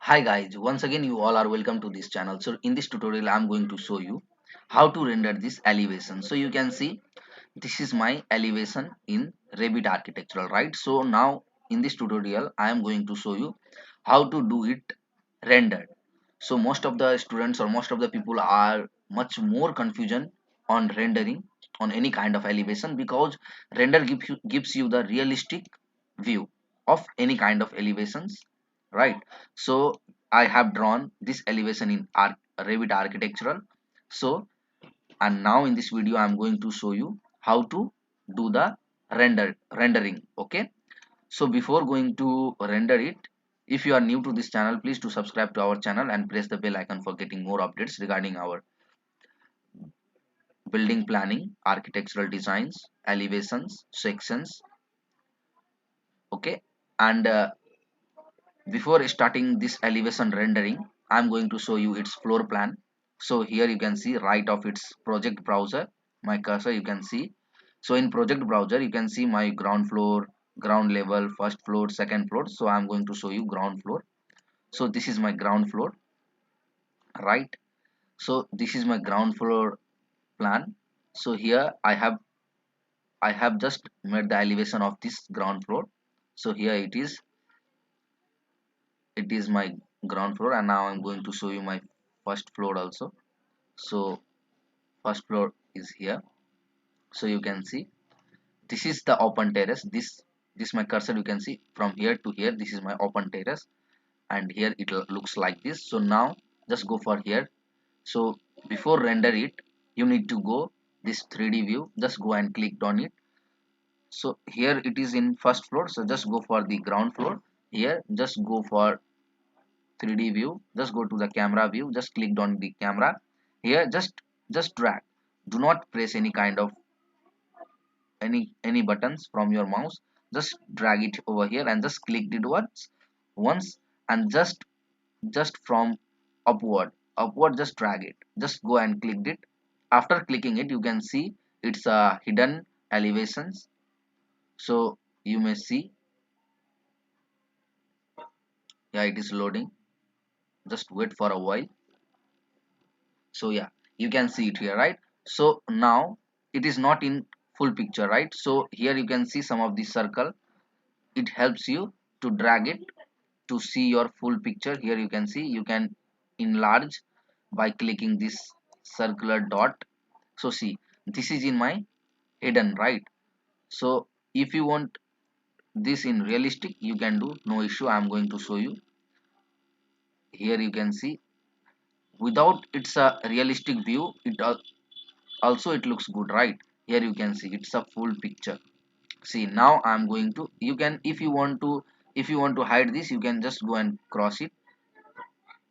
Hi guys, once again you all are welcome to this channel. So in this tutorial I'm going to show you how to render this elevation. So you can see this is my elevation in Revit architectural, right? So now in this tutorial I am going to show you how to do it rendered. So most of the students or most of the people are much more confusion on rendering on any kind of elevation because render gives you the realistic view of any kind of elevations, right? So I have drawn this elevation in Revit architectural. So and now in this video I'm going to show you how to do the rendering. Okay, so before going to render it, if you are new to this channel, please to subscribe to our channel and press the bell icon for getting more updates regarding our building planning, architectural designs, elevations, sections. Okay, and before starting this elevation rendering, I'm going to show you its floor plan. So here you can see right of its project browser, my cursor you can see. So in project browser you can see my ground floor, ground level, first floor, second floor. So I'm going to show you ground floor. So this is my ground floor, right? So this is my ground floor plan. So here I have just made the elevation of this ground floor. So here it is my ground floor, and now I'm going to show you my first floor also. So first floor is here. So you can see this is the open terrace. This my cursor, you can see from here to here, this is my open terrace, and here it looks like this. So now just go for here. So before render it, you need to go this 3D view, just go and click on it. So here it is in first floor, so just go for the ground floor. Here just go for 3D view, just go to the camera view, just click on the camera. Here just drag, do not press any kind of any buttons from your mouse. Just drag it over here and just click it once, and just from upward just drag it, just go and click it. After clicking it, you can see it's a hidden elevations. So you may see, yeah, it is loading, just wait for a while. So yeah, you can see it here, right? So now it is not in full picture, right? So here you can see some of the circle. It helps you to drag it to see your full picture. Here you can see you can enlarge by clicking this circular dot. So see, this is in my hidden, right? So if you want this in realistic, you can do, no issue. I'm going to show you. Here you can see without it's a realistic view, also it looks good, right? Here you can see it's a full picture. See, now I'm going to, you can, if you want to hide this, you can just go and cross it.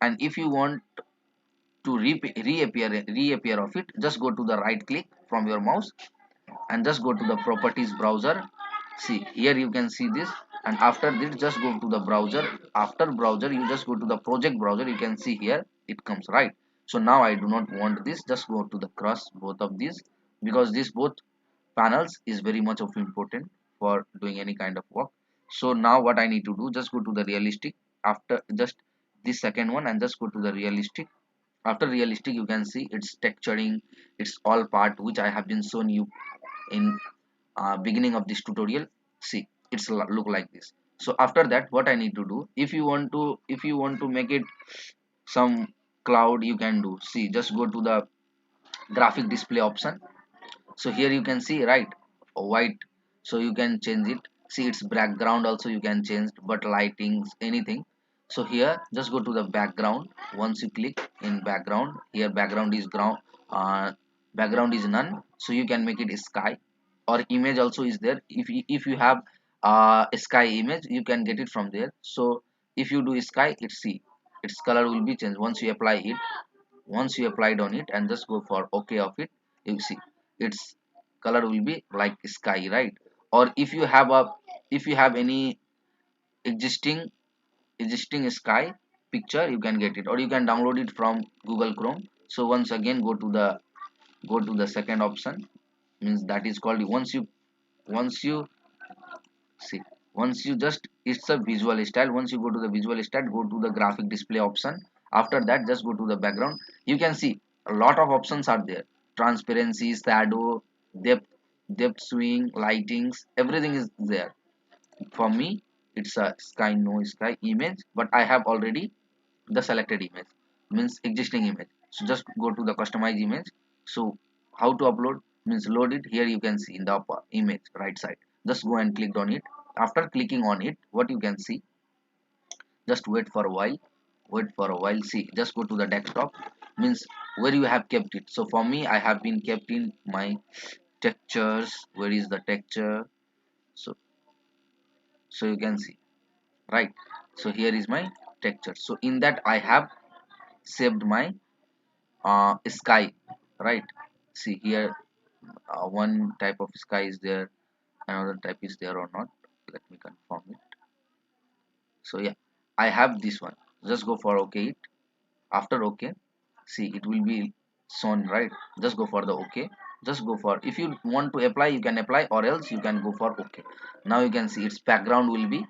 And if you want to reappear of it, just go to the right click from your mouse and just go to the properties browser. See, here you can see this, and after this just go to the browser. After browser you just go to the project browser. You can see here it comes, right? So now I do not want this, just go to the cross both of these, because these both panels is very much of important for doing any kind of work. So now what I need to do, just go to the realistic. After just this second one, and just go to the realistic. After realistic, you can see it's texturing, it's all part which I have been shown you in beginning of this tutorial. See, it's look like this. So after that, what I need to do, if you want to make it some cloud, you can do. See, just go to the graphic display option. So here you can see, right, white. So you can change it. See, its background also you can change, but lightings, anything. So here just go to the background. Once you click in background, here background is uh, background is none, so you can make it sky. Or image also is there. If you have a sky image, you can get it from there. So if you do sky, it's, see, its color will be changed once you apply it. Once you applied on it and just go for OK of it, you see its color will be like sky, right? Or if you have any existing sky picture, you can get it, or you can download it from Google Chrome. So once again go to the second option, means that is called, once you see, once you just it's a visual style. Once you go to the visual style, go to the graphic display option. After that, just go to the background. You can see a lot of options are there: transparency, shadow, depth, swing, lightings, everything is there. For me, it's a sky, no sky image, but I have already the selected image, means existing image. So just go to the customize image. So how to upload, means load it. Here you can see in the upper image right side, just go and click on it. After clicking on it, what you can see, just wait for a while, see, just go to the desktop, means where you have kept it. So for me, I have been kept in my textures. Where is the texture? So so you can see, right? So here is my texture. So in that I have saved my sky, right? See here, one type of sky is there, another type is there or not. Let me confirm it. So yeah, I have this one. Just go for okay it. After okay, see, it will be shown, right? Just go for the okay. Just go for, if you want to apply, you can apply, or else you can go for okay. Now you can see its background will be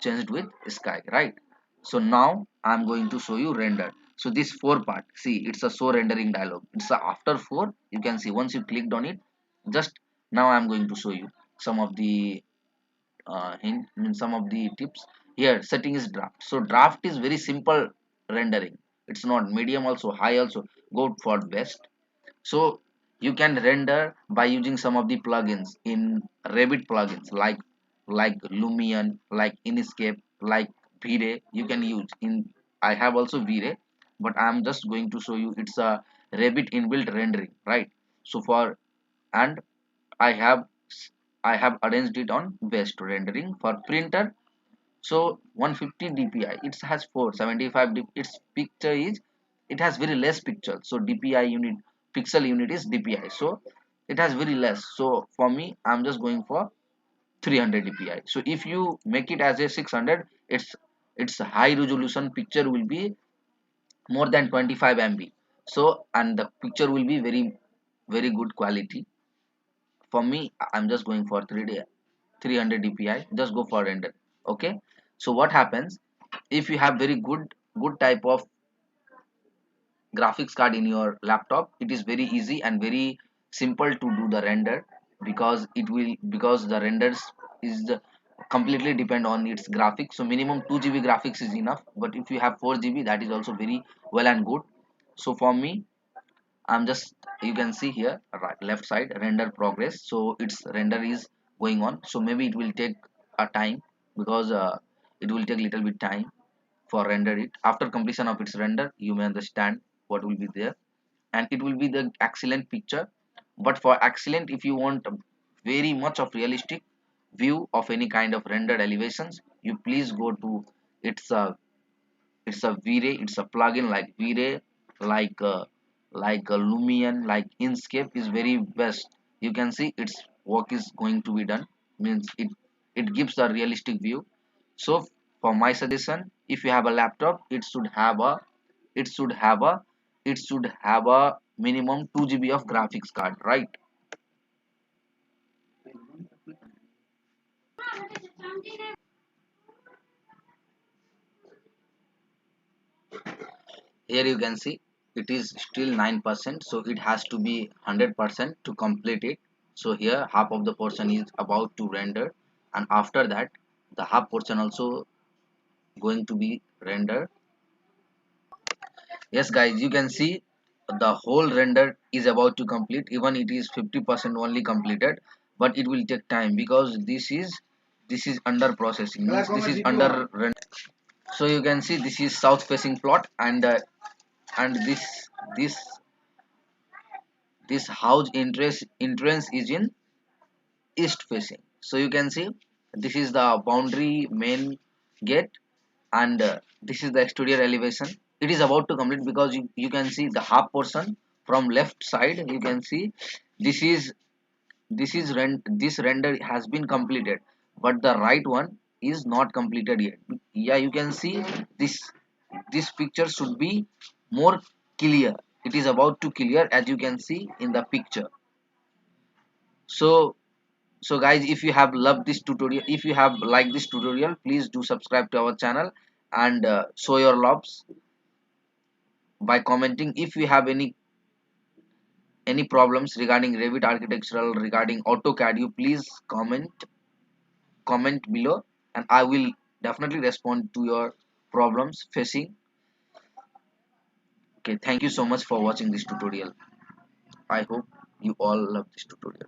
changed with sky, right? So now I'm going to show you render. So this four part, see, it's a show rendering dialog. It's a after four. You can see once you clicked on it. Just now I'm going to show you some of the hint, means some of the tips. Here setting is draft. So draft is very simple rendering. It's not medium also, high also, go for best. So you can render by using some of the plugins in Revit plugins, like Lumion, like Inkscape, like V-Ray. You can use in, I have also V-Ray, but I'm just going to show you, it's a Revit inbuilt rendering, right? So for, and I have I have arranged it on best rendering. For printer, so 150 dpi, it has 475 its picture is, it has very less picture. So dpi unit, pixel unit is dpi, so it has very less. So for me, I'm just going for 300 dpi. So if you make it as a 600, it's a high resolution picture will be more than 25 MB. So and the picture will be very good quality. For me, I'm just going for 300 dpi. Just go for render. Okay. So what happens, if you have very good type of graphics card in your laptop, it is very easy and very simple to do the render, because it will, because the renders is completely depend on its graphics. So minimum 2 GB graphics is enough, but if you have 4 GB, that is also very well and good. So for me, I'm just, you can see here, right, left side render progress. So its render is going on. So maybe it will take a time, because it will take little bit time for render it. After completion of its render, you may understand what will be there, and it will be the excellent picture. But for excellent, if you want very much of realistic view of any kind of rendered elevations, you please go to, it's a, it's a V-Ray, it's a plugin like V-Ray, like Lumion, like Inkscape is very best. You can see its work is going to be done, means it gives a realistic view. So for my suggestion, if you have a laptop, it should have a it should have a minimum 2 GB of graphics card, right? Here you can see it is still 9%, so it has to be 100% to complete it. So here half of the portion is about to render, and after that the half portion also going to be rendered. Yes guys, you can see the whole render is about to complete. Even it is 50% only completed, but it will take time, because this is under processing, means this is under render. So you can see this is south facing plot, and this this house entrance is in east facing. So you can see this is the boundary main gate, and this is the exterior elevation. It is about to complete, because you can see the half portion from left side. You can see this is this render has been completed, but the right one is not completed yet. Yeah, you can see this this picture should be more clear. It is about to clear, as you can see in the picture. So So guys, if you have loved this tutorial, if you have liked this tutorial, please do subscribe to our channel and show your loves by commenting. If you have any problems regarding Revit architectural, regarding AutoCAD, you please comment below, and I will definitely respond to your problems facing. Okay, thank you so much for watching this tutorial. I hope you all love this tutorial.